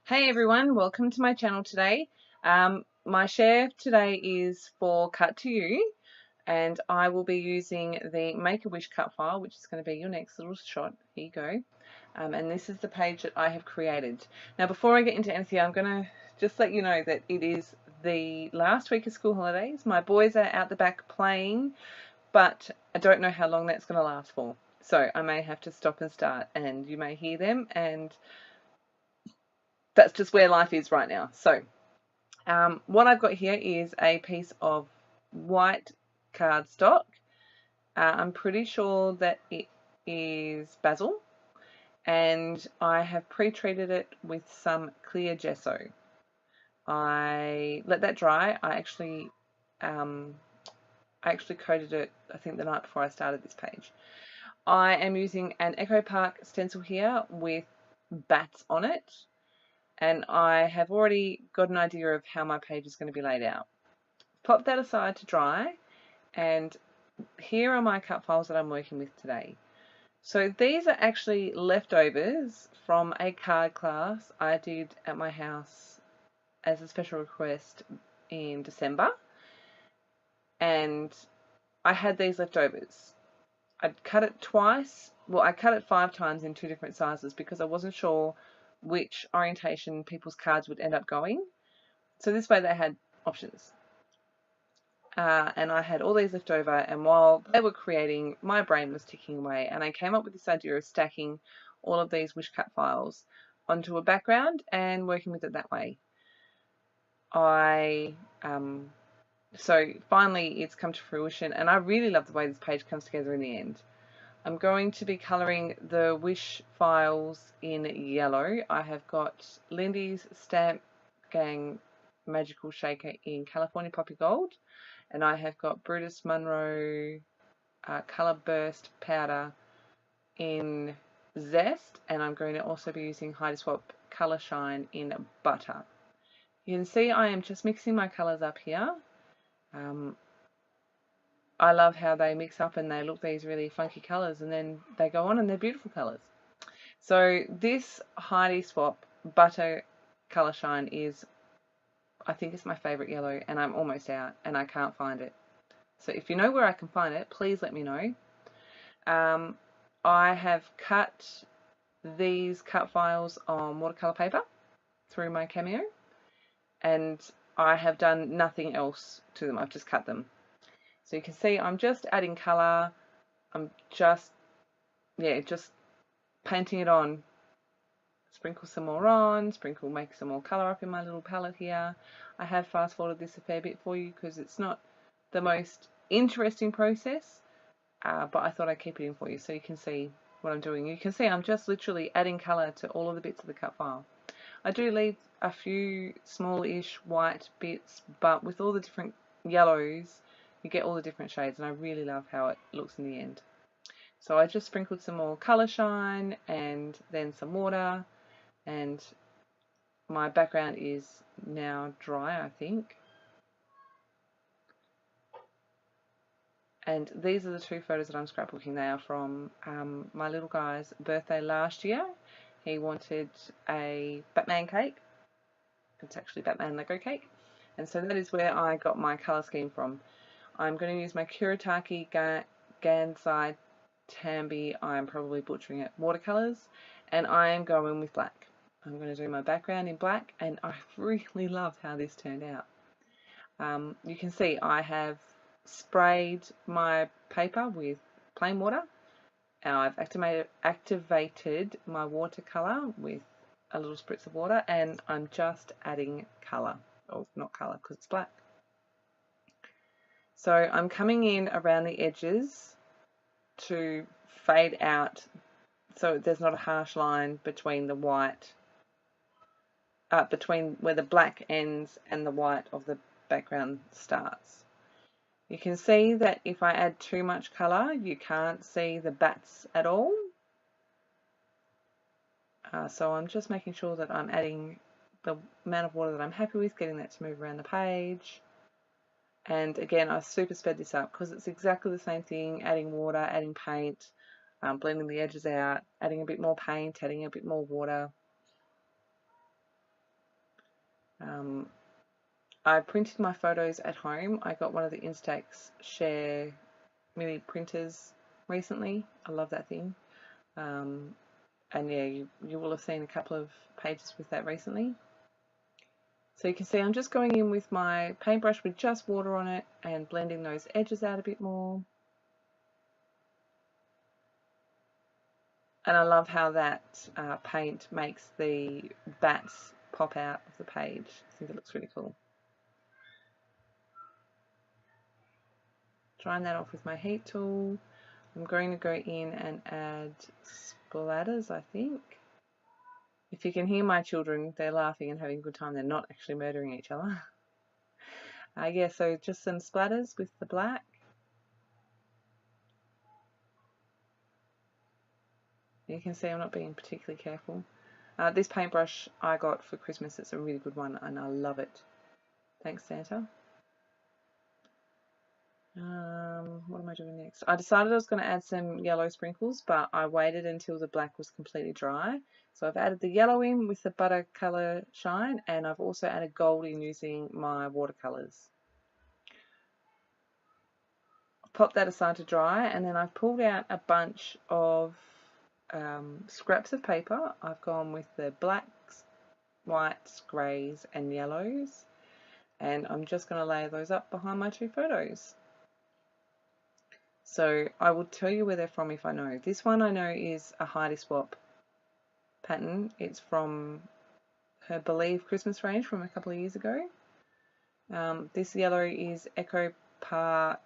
Hey everyone, welcome to my channel today. My share today is for Cut to You, and I will be using the Make-A-Wish cut file, which is going to be your next little shot. Here you go. And this is the page that I have created. Now before I get into anything, I'm going to just let you know that it is the last week of school holidays. My boys are out the back playing, but I don't know how long that's going to last for. So I may have to stop and start, and you may hear them, and that's just where life is right now. So what I've got here is a piece of white cardstock. I'm pretty sure that it is basil, and I have pre-treated it with some clear gesso. I let that dry. I actually coated it, I think, the night before I started this page. I am using an Echo Park stencil here with bats on it, and I have already got an idea of how my page is going to be laid out. Pop that aside to dry, and here are my cut files that I'm working with today. So these are actually leftovers from a card class I did at my house as a special request in December, and I had these leftovers. I'd cut it twice. Well, I cut it 5 times in 2 different sizes because I wasn't sure which orientation people's cards would end up going. So this way they had options. And I had all these left over, and while they were creating, my brain was ticking away, and I came up with this idea of stacking all of these wish cut files onto a background and working with it that way. So finally it's come to fruition, and I really love the way this page comes together in the end. I'm going to be colouring the wish files in yellow. I have got Lindy's Stamp Gang Magical Shaker in California Poppy Gold, and I have got Brutus Monroe Colour Burst Powder in Zest, and I'm going to also be using Heidi Swap Colour Shine in Butter. You can see I am just mixing my colours up here. I love how they mix up and they look these really funky colours, and then they go on and they're beautiful colours. So this Heidi Swap Butter Colour Shine is, I think it's my favourite yellow, and I'm almost out and I can't find it. So if you know where I can find it, please let me know. I have cut these cut files on watercolour paper through my Cameo, and I have done nothing else to them. I've just cut them. So you can see I'm just adding colour. I'm just painting it on. Sprinkle some more on, make some more colour up in my little palette here. I have fast forwarded this a fair bit for you because it's not the most interesting process, but I thought I'd keep it in for you so you can see what I'm doing. You can see I'm just literally adding colour to all of the bits of the cut file. I do leave a few smallish white bits, but with all the different yellows, you get all the different shades, and I really love how it looks in the end. So I just sprinkled some more colour shine and then some water, and my background is now dry, I think. And these are the 2 photos that I'm scrapbooking. They are from my little guy's birthday last year. He wanted a Batman cake. It's actually Batman Lego cake. And so that is where I got my colour scheme from. I'm going to use my Kuretake Gansai Tambi, I'm probably butchering it, watercolours, and I am going with black. I'm going to do my background in black, and I really love how this turned out. You can see I have sprayed my paper with plain water, and I've activated my watercolour with a little spritz of water, and I'm just adding colour, or not colour because it's black. So I'm coming in around the edges to fade out so there's not a harsh line between the white, between where the black ends and the white of the background starts. You can see that if I add too much colour, you can't see the bats at all. So I'm just making sure that I'm adding the amount of water that I'm happy with, getting that to move around the page. And again, I super sped this up because it's exactly the same thing, adding water, adding paint, blending the edges out, adding a bit more paint, adding a bit more water. I printed my photos at home. I got one of the Instax Share mini printers recently. I love that thing. And yeah, you will have seen a couple of pages with that recently. So you can see I'm just going in with my paintbrush with just water on it and blending those edges out a bit more. And I love how that paint makes the bats pop out of the page. I think it looks really cool. Drying that off with my heat tool. I'm going to go in and add splatters, I think. If you can hear my children, they're laughing and having a good time. They're not actually murdering each other. Yeah, so just some splatters with the black. You can see I'm not being particularly careful. This paintbrush I got for Christmas. It's a really good one and I love it. Thanks, Santa. What am I doing next? I decided I was going to add some yellow sprinkles, but I waited until the black was completely dry. So I've added the yellow in with the butter colour shine, and I've also added gold in using my watercolours. I've popped that aside to dry, and then I've pulled out a bunch of scraps of paper. I've gone with the blacks, whites, greys and yellows, and I'm just going to lay those up behind my two photos. So I will tell you where they're from if I know. This one I know is a Heidi Swap pattern. It's from her Believe Christmas range from a couple of years ago. This yellow is Echo Park,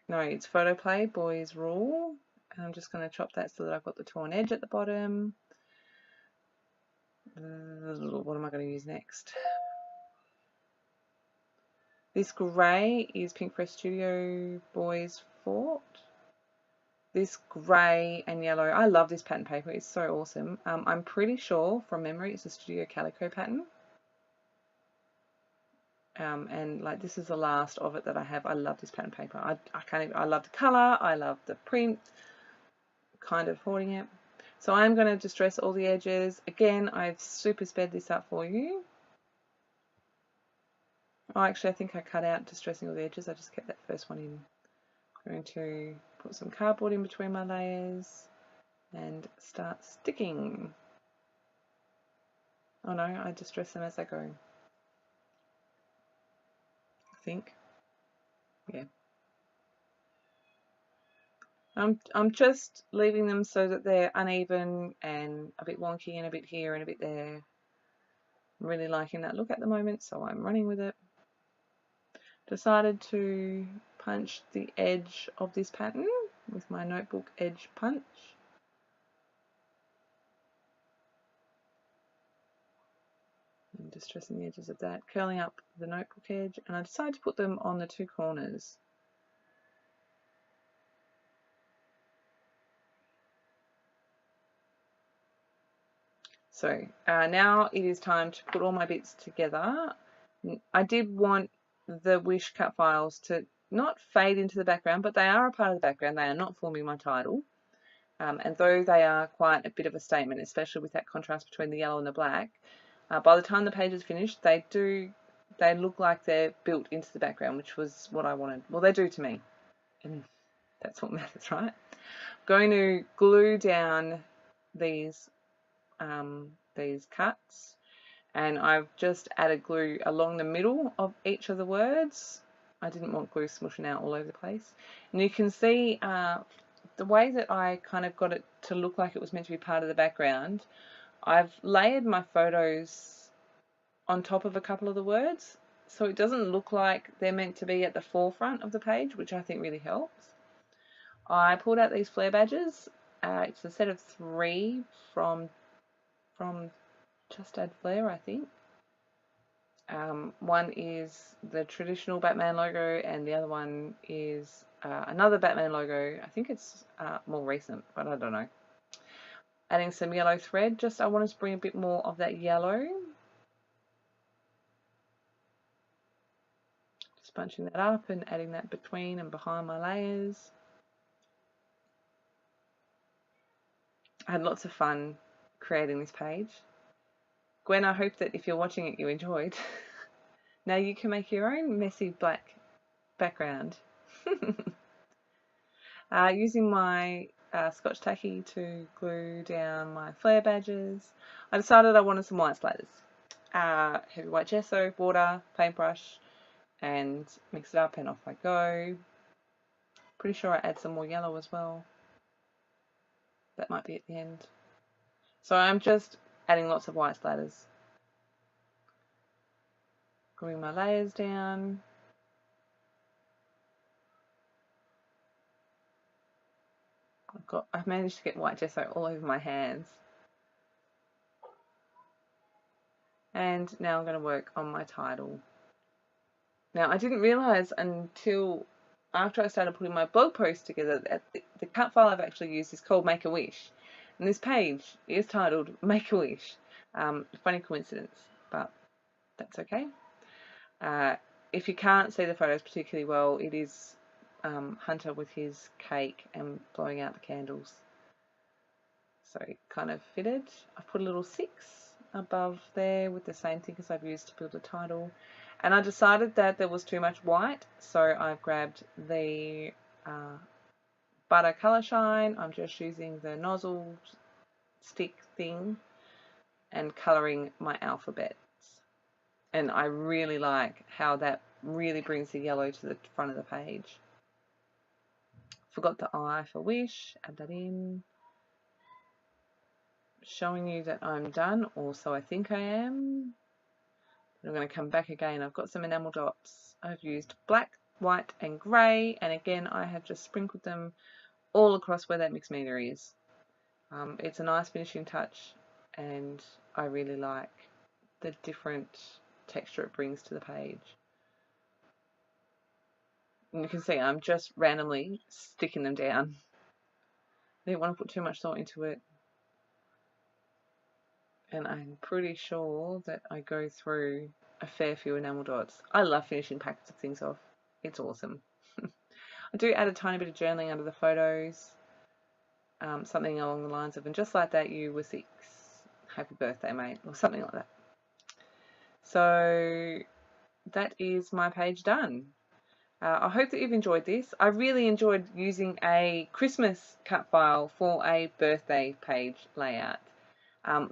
no, it's Photoplay Boys Rule. And I'm just going to chop that so that I've got the torn edge at the bottom. What am I going to use next? This grey is Pink Press Studio Boys Fort. This grey and yellow, I love this pattern paper, it's so awesome. I'm pretty sure from memory it's a Studio Calico pattern. And like this is the last of it that I have. I love this pattern paper. I can't even, I love the colour, I love the print, kind of hoarding it. So I'm going to distress all the edges. Again, I've super sped this up for you. Oh, actually I think I cut out distressing all the edges. I just kept that first one in. I'm going to put some cardboard in between my layers and start sticking. Oh no, I distress them as I go. I think. Yeah. I'm just leaving them so that they're uneven and a bit wonky and a bit here and a bit there. I'm really liking that look at the moment, so I'm running with it. Decided to punch the edge of this pattern with my notebook edge punch. I'm distressing the edges of that, curling up the notebook edge, and I decided to put them on the two corners. So now it is time to put all my bits together. I did want the Wish cut files to not fade into the background, but they are a part of the background. They are not forming my title. And though they are quite a bit of a statement, especially with that contrast between the yellow and the black, by the time the page is finished, they look like they're built into the background, which was what I wanted. Well, they do to me, and that's what matters, right? I'm going to glue down these cuts, and I've just added glue along the middle of each of the words. I didn't want glue smushing out all over the place. And you can see the way that I kind of got it to look like it was meant to be part of the background. I've layered my photos on top of a couple of the words, so it doesn't look like they're meant to be at the forefront of the page, which I think really helps. I pulled out these flare badges. It's a set of 3 from Just Add Flair, I think. One is the traditional Batman logo, and the other one is another Batman logo. I think it's more recent, but I don't know. Adding some yellow thread. I wanted to bring a bit more of that yellow. Just bunching that up and adding that between and behind my layers. I had lots of fun creating this page. Gwen, I hope that if you're watching it, you enjoyed. Now you can make your own messy black background. Using my Scotch tacky to glue down my flare badges, I decided I wanted some white splatters. Heavy white gesso, water, paintbrush, and mix it up, and off I go. Pretty sure I add some more yellow as well. That might be at the end. So I'm just adding lots of white splatters. Gluing my layers down. I've managed to get white gesso all over my hands. And now I'm going to work on my title. Now I didn't realise until after I started putting my blog post together that the cut file I've actually used is called Make a Wish. And this page is titled Make a Wish. Funny coincidence, but that's okay. If you can't see the photos particularly well, it is Hunter with his cake and blowing out the candles. So it kind of fitted. I've put a little 6 above there with the same thing as I've used to build a title. And I decided that there was too much white, so I've grabbed the butter colour shine. I'm just using the nozzle stick thing and colouring my alphabets. And I really like how that really brings the yellow to the front of the page. Forgot the I for wish, add that in. Showing you that I'm done, or so I think I am. I'm going to come back again. I've got some enamel dots. I've used black, white and grey, and again I have just sprinkled them all across where that mixed media is. It's a nice finishing touch, and I really like the different texture it brings to the page. And you can see I'm just randomly sticking them down. I didn't want to put too much thought into it. And I'm pretty sure that I go through a fair few enamel dots. I love finishing packets of things off. It's awesome. I do add a tiny bit of journaling under the photos. Something along the lines of, and just like that you were 6. Happy birthday, mate. Or something like that. So that is my page done. I hope that you've enjoyed this. I really enjoyed using a Christmas cut file for a birthday page layout.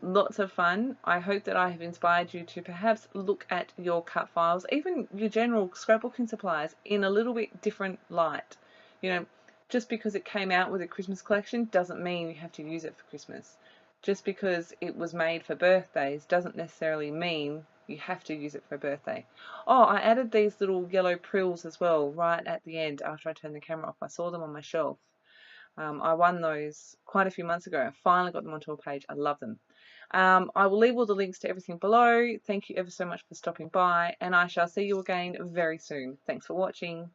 Lots of fun. I hope that I have inspired you to perhaps look at your cut files, even your general scrapbooking supplies, in a little bit different light. You know, just because it came out with a Christmas collection doesn't mean you have to use it for Christmas. Just because it was made for birthdays doesn't necessarily mean you have to use it for a birthday. Oh, I added these little yellow prills as well right at the end after I turned the camera off. I saw them on my shelf. I won those quite a few months ago. I finally got them onto a page. I love them. I will leave all the links to everything below. Thank you ever so much for stopping by, and I shall see you again very soon. Thanks for watching.